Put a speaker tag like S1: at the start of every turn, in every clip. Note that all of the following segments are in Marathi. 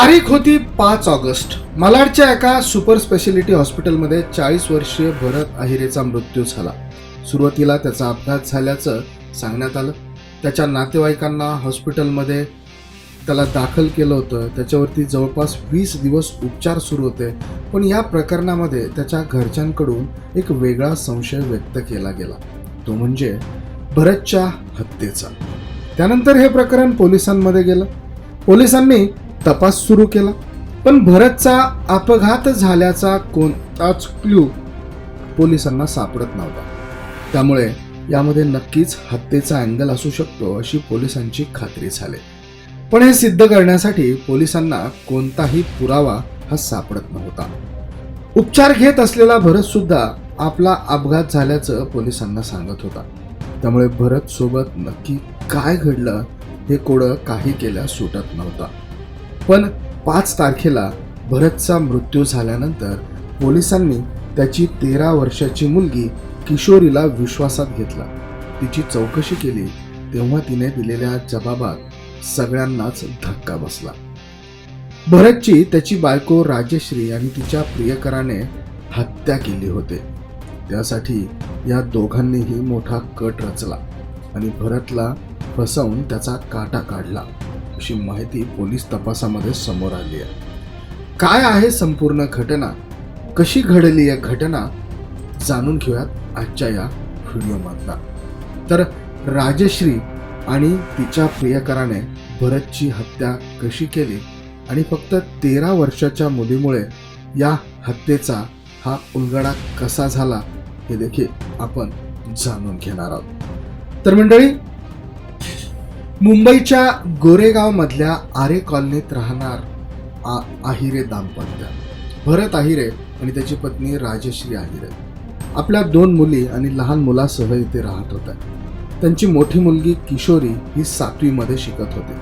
S1: तारीख होती 5 ऑगस्ट. मालाडच्या एका सुपर स्पेशालिटी हॉस्पिटलमध्ये 40 वर्षीय भरत अहिरेचा मृत्यू झाला. सुरुवातीला त्याचा अपघात झाल्याचं सांगण्यात आलं. त्याच्या नातेवाईकांना हॉस्पिटलमध्ये त्याला दाखल केलं होतं. त्याच्यावरती जवळपास 20 दिवस उपचार सुरू होते. पण या प्रकरणामध्ये त्याच्या घरच्यांकडून एक वेगळा संशय व्यक्त केला गेला, तो म्हणजे भरतच्या हत्येचा. त्यानंतर हे प्रकरण पोलिसांमध्ये गेलं. पोलिसांनी तपास सुरू केला, पण भरतचा अपघात झाल्याचा कोणताच क्लू पोलिसांना सापडत नव्हता. त्यामुळे यामध्ये नक्कीच हत्येचा अँगल असू शकतो अशी पोलिसांची खात्री झाली. पण हे सिद्ध करण्यासाठी पोलिसांना कोणताही पुरावा हा सापडत नव्हता. उपचार घेत असलेला भरत सुद्धा आपला अपघात झाल्याचं पोलिसांना सांगत होता. त्यामुळे भरत सोबत नक्की काय घडलं हे कोडं काही केल्या सुटत नव्हता. पण 5 तारखेला भरतचा मृत्यू झाल्यानंतर पोलिसांनी त्याची 13 वर्षाची मुलगी किशोरीला विश्वासात घेतला. तिची चौकशी केली तेव्हा तिने दिलेल्या जबाबात सगळ्यांनाच धक्का बसला. भरतची त्याची बायको राजश्री आणि तिच्या प्रियकराने हत्या केली होती. त्यासाठी या दोघांनीही मोठा कट रचला आणि भरतला फसवून त्याचा काटा काढला अशी माहिती पोलीस तपासामध्ये समोर आली आहे. काय आहे संपूर्ण घटना, कशी घडली या घटना, जाणून घेऊयात आजच्या या व्हिडिओमधला. तर राजश्री आणि तिच्या प्रियकराने भरतची हत्या कशी केली आणि फक्त 13 वर्षाच्या मुलीमुळे या हत्येचा हा उलगडा कसा झाला हे देखील आपण जाणून घेणार आहोत. तर मंडळी, मुंबईच्या गोरेगाव मधल्या आरे कॉलनीत राहणार आहिरे दाम्पत्य, भरत आहिरे आणि त्याची पत्नी राजश्री आहिरे आपल्या 2 मुली आणि लहान मुलासह इथे राहत होत्या. त्यांची मोठी मुलगी किशोरी ही 7वी मध्ये शिकत होती.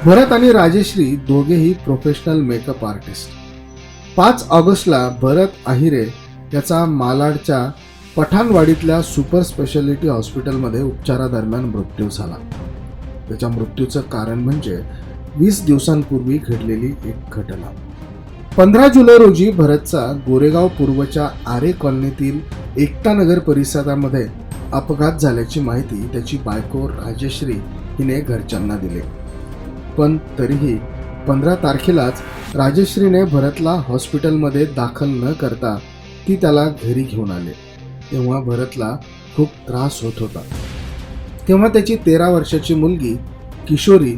S1: भरत आणि राजश्री दोघेही प्रोफेशनल मेकअप आर्टिस्ट. 5 ऑगस्टला भरत आहिरे याचा मालाडच्या पठाणवाडीतल्या सुपर स्पेशालिटी हॉस्पिटलमध्ये उपचारादरम्यान मृत्यू झाला. त्याच्या मृत्यूचं कारण म्हणजे 20 दिवसांपूर्वी घडलेली एक घटना. 15 जुलै रोजी भरतचा गोरेगाव पूर्वच्या आरे कॉलनीतील एकता नगर परिसरामध्ये अपघात झाल्याची माहिती त्याची बायको राजश्री हिने घरच्यांना दिली. पण तरीही 15 तारखेलाच राजश्रीने भरतला हॉस्पिटलमध्ये दाखल न करता ती त्याला घरी घेऊन आले. तेव्हा भरतला खूप त्रास होत होता. तेव्हा त्याची 13 वर्षाची मुलगी किशोरी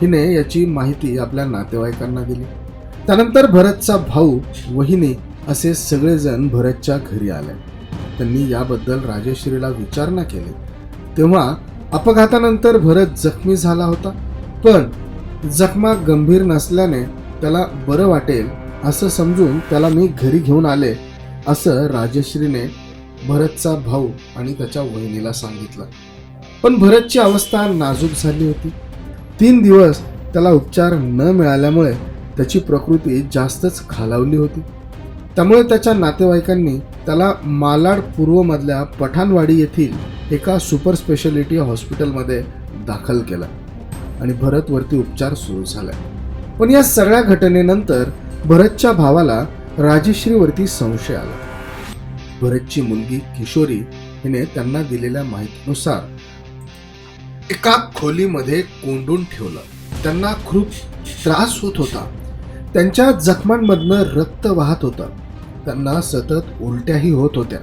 S1: हिने याची माहिती आपल्या नातेवाईकांना दिली. त्यानंतर भरतचा भाऊ, वहिनी असे सगळेजण भरतच्या घरी आले. त्यांनी याबद्दल राजश्रीला विचारणा केली. तेव्हा अपघातानंतर भरत जखमी झाला होता, पण जखमा गंभीर नसल्याने त्याला बरं वाटेल असं समजून त्याला मी घरी घेऊन आले असं राजश्रीने भरतचा भाऊ आणि त्याच्या वहिनीला सांगितलं. पण भरतची अवस्था नाजूक झाली होती. 3 दिवस त्याला उपचार न मिळाल्यामुळे त्याची प्रकृती जास्तच खालावली होती. त्यामुळे त्याच्या नातेवाईकांनी त्याला मालाड पूर्वमधल्या पठाणवाडी येथील एका सुपर स्पेशालिटी हॉस्पिटलमध्ये दाखल केलं आणि भरतवरती उपचार सुरू झाले. पण या सगळ्या घटनेनंतर भरतच्या भावाला राजश्रीवरती संशय आला. भरतची मुलगी किशोरी हिने त्यांना दिलेल्या माहितीनुसार एका खोलीमध्ये कोंडून ठेवलं. त्यांना खूप त्रास होत होता. त्यांच्या जखमांमधनं रक्त वाहत होतं. त्यांना सतत उलट्याही होत होत्या.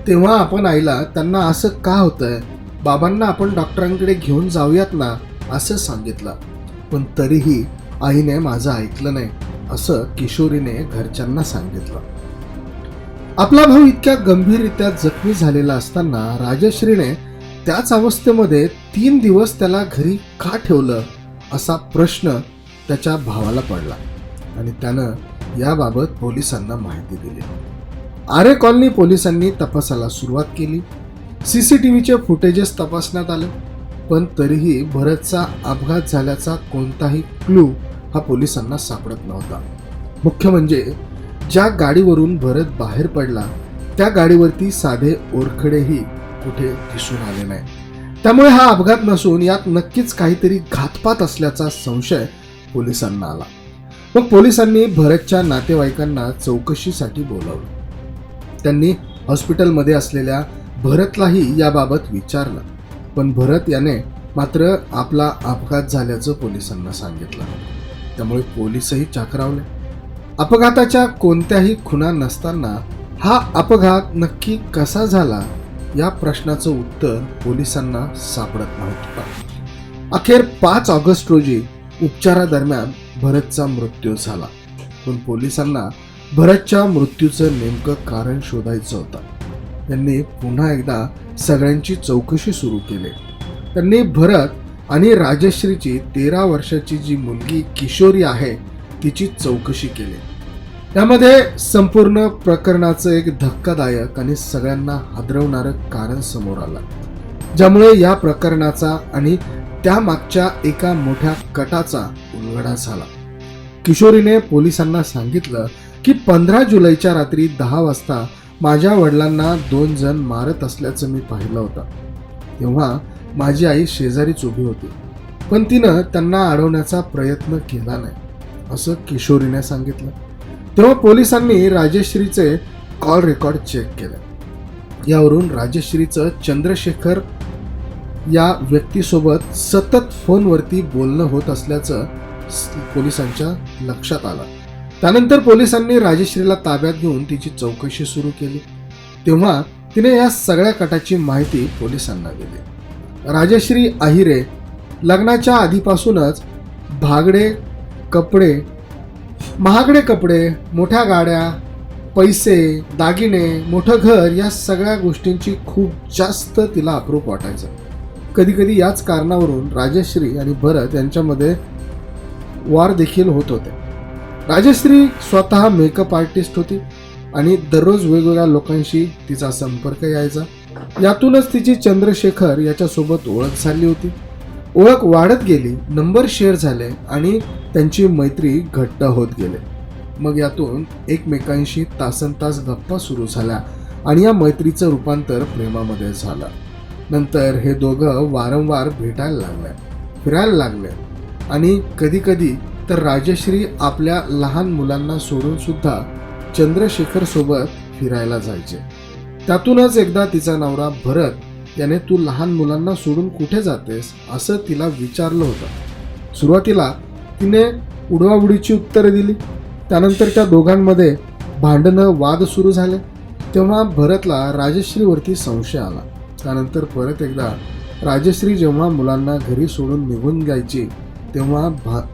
S1: तेव्हा आपण आईला त्यांना असं का होतंय, बाबांना आपण डॉक्टरांकडे घेऊन जाऊयात ना असं सांगितलं. पण तरीही आईने माझं ऐकलं नाही असं किशोरीने घरच्यांना सांगितलं. आपला भाऊ इतक्या गंभीररित्या जखमी झालेला असताना राजश्रीने त्याच अवस्थेमध्ये 3 दिवस त्याला घरी का ठेवलं असा प्रश्न त्याच्या भावाला पडला आणि त्यानं याबाबत पोलिसांना माहिती दिली. आरे कॉलनी पोलिसांनी तपासाला सुरुवात केली. CCTVचे फुटेजेस तपासण्यात आले, पण तरीही भरतचा अपघात झाल्याचा कोणताही क्लू हा पोलिसांना सापडत नव्हता. मुख्य म्हणजे ज्या गाडीवरून भरत बाहेर पडला त्या गाडीवरती साधे ओरखडेही कुठे दिसून आले नाही. त्यामुळे हा अपघात नसून यात नक्कीच काहीतरी घातपात असल्याचा संशय पोलिसांना आला. मग पोलिसांनी भरतच्या नातेवाईकांना चौकशीसाठी बोलावलं. त्यांनी हॉस्पिटलमध्ये असलेल्या भरतलाही याबाबत विचारलं, पण भरत याने मात्र आपला अपघात झाल्याचं पोलिसांना सांगितलं. त्यामुळे पोलीसही चक्रावले. अपघाताच्या कोणत्याही खुणा नसताना हा अपघात नक्की कसा झाला या प्रश्नाचं उत्तर पोलिसांना सापडत नव्हतं. अखेर 5 ऑगस्ट रोजी उपचारादरम्यान भरतचा मृत्यू झाला. पण पोलिसांना भरतच्या मृत्यूचं नेमकं कारण शोधायचं होतं. त्यांनी पुन्हा एकदा सगळ्यांची चौकशी सुरू केली. त्यांनी भरत आणि राजश्रीची 13 वर्षाची जी मुलगी किशोरी आहे तिची चौकशी केली. त्यामध्ये संपूर्ण प्रकरणाचं एक धक्कादायक आणि सगळ्यांना हादरवणारं कारण समोर आलं, ज्यामुळे या प्रकरणाचा आणि त्यामागच्या एका मोठ्या कटाचा उलगडा झाला. किशोरीने पोलिसांना सांगितलं की 15 जुलैच्या रात्री 10 वाजता माझ्या वडिलांना 2 जण मारत असल्याचं मी पाहिलं होतं. तेव्हा माझी आई शेजारीच उभी होती, पण तिनं त्यांना अडवण्याचा प्रयत्न केला नाही, असं किशोरीने सांगितलं. तेव्हा पोलिसांनी राजश्रीचे कॉल रेकॉर्ड चेक केले. यावरून राजश्रीचं चंद्रशेखर या व्यक्तीसोबत सतत फोनवरती बोलणं होत असल्याचं पोलिसांच्या लक्षात आलं. त्यानंतर पोलिसांनी राजश्रीला ताब्यात घेऊन तिची चौकशी सुरू केली. तेव्हा तिने या सगळ्या कटाची माहिती पोलिसांना दिली. राजश्री आहिरे लग्नाच्या आधीपासूनच महागडे कपडे, मोठ्या गाड्या, पैसे, दागिने, मोठं घर या सगळ्या गोष्टींची खूप जास्त तिला अप्रूप वाटायचं. कधी कधी याच कारणावरून राजश्री आणि भरत यांच्यामध्ये वार देखील होत होते. राजश्री स्वतः मेकअप आर्टिस्ट होती आणि दररोज वेगवेगळ्या लोकांशी तिचा संपर्क यायचा. यातूनच तिची चंद्रशेखर याच्यासोबत ओळख झाली होती. ओळख वाढत गेली, नंबर शेअर झाले आणि त्यांची मैत्री घट्ट होत गेले. मग यातून एकमेकांशी तासनतास गप्पा सुरू झाल्या आणि या मैत्रीचं रूपांतर प्रेमामध्ये झालं. नंतर हे दोघं वारंवार भेटायला लागले, फिरायला लागले आणि कधी कधी तर राजश्री आपल्या लहान मुलांना सोडून सुद्धा चंद्रशेखर सोबत फिरायला जायचे. त्यातूनच एकदा तिचा नवरा भरत याने तू लहान मुलांना सोडून कुठे जातेस असं तिला विचारलं होतं. सुरुवातीला तिने उडवाउडीची उत्तरे दिली. त्यानंतर त्या दोघांमध्ये भांडणं, वाद सुरू झाले. तेव्हा भरतला राजश्रीवरती संशय आला. त्यानंतर परत एकदा राजश्री जेव्हा मुलांना घरी सोडून निघून जायची तेव्हा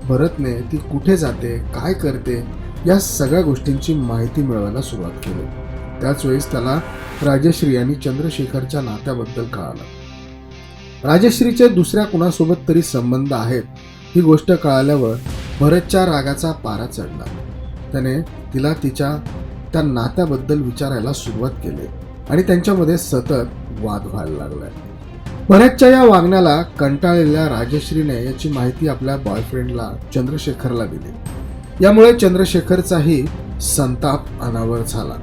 S1: भरतने ती कुठे जाते, काय करते या सगळ्या गोष्टींची माहिती मिळवायला सुरुवात केली. त्याच वेळेस त्याला राजश्री आणि चंद्रशेखरच्या नात्याबद्दल कळालं. राजश्रीचे दुसऱ्या कुणासोबत तरी संबंध आहेत ही गोष्ट कळाल्यावर भरतच्या रागाचा पारा चढला. त्याने तिला तिच्या त्या नात्याबद्दल विचारायला सुरुवात केली आणि त्यांच्यामध्ये सतत वाद व्हायला लागलाय. भरतच्या या वागण्याला कंटाळलेल्या राजश्रीने याची माहिती आपल्या बॉयफ्रेंडला चंद्रशेखरला दिली. यामुळे चंद्रशेखरचाही संताप अनावर झाला.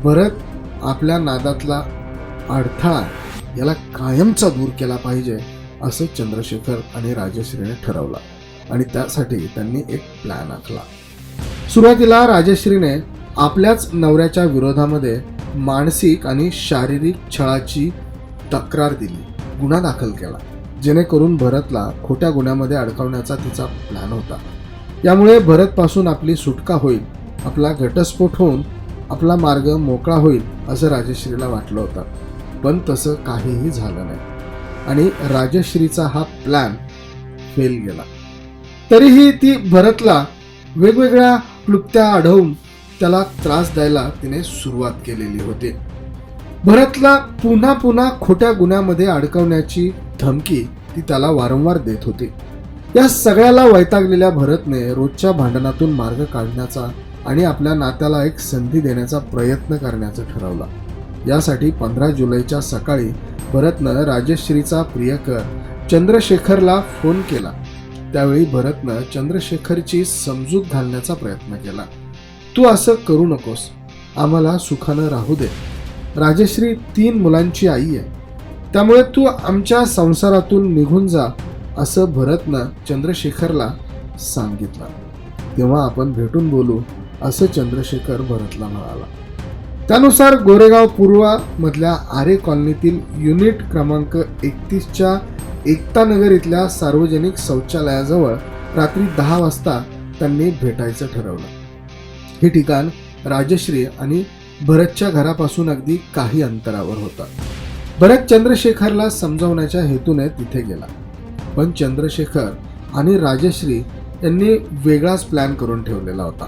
S1: भरत आपल्या नादातला अडथळा याला कायमचा दूर केला पाहिजे असं चंद्रशेखर आणि राजश्रीने ठरवलं आणि त्यासाठी त्यांनी एक प्लॅन आखला. सुरुवातीला राजश्रीने आपल्याच नवऱ्याच्या विरोधामध्ये मानसिक आणि शारीरिक छळाची तक्रार दिली, गुन्हा दाखल केला, जेणेकरून भरतला खोट्या गुन्ह्यामध्ये अडकवण्याचा तिचा प्लॅन होता. यामुळे भरतपासून आपली सुटका होईल, आपला घटस्फोट होऊन आपला मार्ग मोकळा होईल असं राजश्रीला वाटलं होतं. पण तसं काहीही झालं नाही आणि राजश्रीचा हा प्लॅन फेल गेला. तरीही ती भरतला वेगवेगळ्या क्लुप्त्या आढळून त्याला त्रास द्यायला तिने सुरुवात केलेली होती. भरतला पुन्हा पुन्हा खोट्या गुन्ह्यामध्ये अडकवण्याची धमकी ती त्याला वारंवार देत होती. या सगळ्याला वैतागलेल्या भरतने रोजच्या भांडणातून मार्ग काढण्याचा आणि आपल्या नात्याला एक संधी देण्याचा प्रयत्न करण्याचं ठरवलं. यासाठी 15 जुलैच्या सकाळी भरतनं राजश्रीचा प्रियकर चंद्रशेखरला फोन केला. त्यावेळी भरतनं चंद्रशेखरची समजूत घालण्याचा प्रयत्न केला. तू असं करू नकोस, आम्हाला सुखानं राहू दे. राजश्री 3 मुलांची आई आहे, त्यामुळे तू आमच्या संसारातून निघून जा असं भरतनं चंद्रशेखरला सांगितलं. तेव्हा आपण भेटून बोलू, असं चंद्रशेखर भरतला म्हणाला. त्यानुसार गोरेगाव पूर्व मधल्या आरे कॉलनीतील युनिट क्रमांक 31च्या एकता नगर इथल्या सार्वजनिक शौचालयाजवळ रात्री 10 वाजता त्यांनी भेटायचं ठरवलं. हे ठिकाण राजश्री आणि भरतच्या घरापासून अगदी काही अंतरावर होतं. भरत चंद्रशेखरला समजावण्याच्या हेतूने तिथे गेला, पण चंद्रशेखर आणि राजश्री यांनी वेगळाच प्लॅन करून ठेवलेला होता.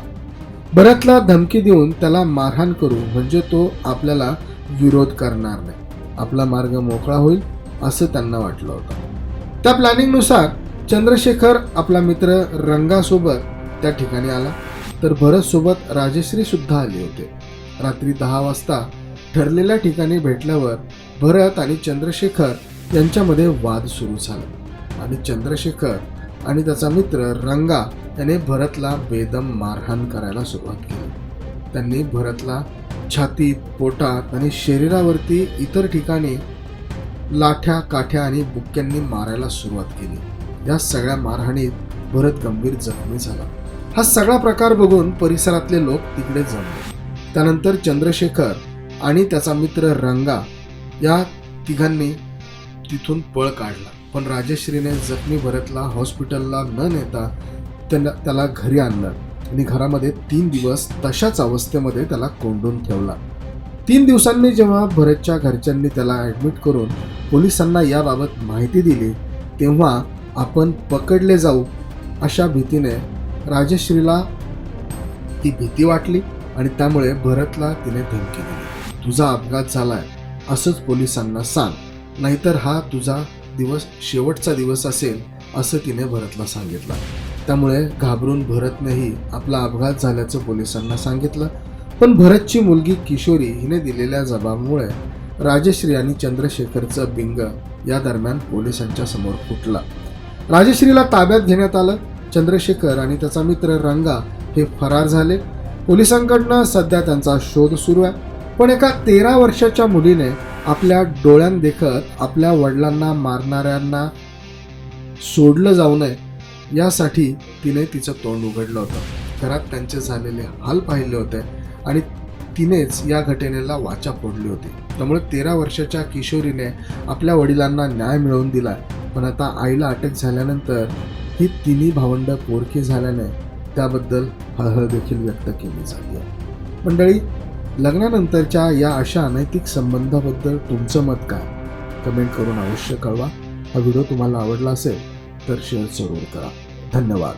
S1: भरतला धमकी देऊन त्याला मारहाण करू, म्हणजे तो आपल्याला विरोध करणार नाही, आपला मार्ग मोकळा होईल असं त्यांना वाटलं होतं. त्या प्लॅनिंगनुसार चंद्रशेखर आपला मित्र रंगासोबत त्या ठिकाणी आला, तर भरत सोबत राजश्री सुद्धा आली होते. रात्री 10 वाजता ठरलेल्या ठिकाणी भेटल्यावर भरत आणि चंद्रशेखर यांच्यामध्ये वाद सुरू झाला आणि चंद्रशेखर आणि त्याचा मित्र रंगा याने भरतला बेदम मारहाण करायला सुरुवात केली. त्यांनी भरतला छातीत, पोटात आणि शरीरावरती इतर ठिकाणी लाठ्या, काठ्या आणि बुक्क्यांनी मारायला सुरुवात केली. या सगळ्या मारहाणीत भरत गंभीर जखमी झाला. हा सगळा प्रकार बघून परिसरातले लोक तिकडे जमले. त्यानंतर चंद्रशेखर आणि त्याचा मित्र रंगा या तिघांनी तिथून पळ काढला, पण राजश्रीने जखमी भरतला हॉस्पिटलला न नेता त्याला घरी आणलं आणि घरामध्ये 3 दिवस तशाच अवस्थेमध्ये त्याला कोंडून ठेवला. 3 दिवसांनी जेव्हा भरतच्या घरच्यांनी त्याला ॲडमिट करून पोलिसांना याबाबत माहिती दिली, तेव्हा आपण पकडले जाऊ अशा भीतीने राजश्रीला ती भीती वाटली आणि त्यामुळे भरतला तिने धमकी दिली, तुझा अपघात झालाय असंच पोलिसांना सांग, नाहीतर हा तुझा शेवटचा दिवस असेल असं तिने भरतला सांगितलं. त्यामुळे घाबरून भरतनेही आपला अपघात झाल्याचं पोलिसांना सांगितलं. पण भरतची मुलगी किशोरी हिने दिलेल्या जबाबामुळे राजश्री आणि चंद्रशेखरचं बिंग या दरम्यान पोलिसांच्या समोर फुटला. राजश्रीला ताब्यात घेण्यात आलं. चंद्रशेखर आणि त्याचा मित्र रंगा हे फरार झाले. पोलिसांकडनं सध्या त्यांचा शोध सुरू आहे. पण एका 13 वर्षाच्या मुलीने आपल्या डोळ्यांदेखत आपल्या वडिलांना मारणाऱ्यांना सोडलं जाऊ नये यासाठी तिने तिचं तोंड उघडलं होतं. घरात त्यांचे झालेले हाल पाहिले होते आणि तिनेच या घटनेला वाचा फोडली होती. त्यामुळे 13 वर्षाच्या किशोरीने आपल्या वडिलांना न्याय मिळवून दिला. पण आता आईला अटक झाल्यानंतर ही तिन्ही भावंड पोरकी झाल्याने त्याबद्दल हळहळ देखील व्यक्त केली जाते. मंडळी, लग्नानंतरच्या या अशा अनैतिक संबंधाबद्दल तुमचं मत काय? कमेंट करून अवश्य कळवा. हा व्हिडिओ तुम्हाला आवडला असेल तर शेअर जरूर करा. धन्यवाद.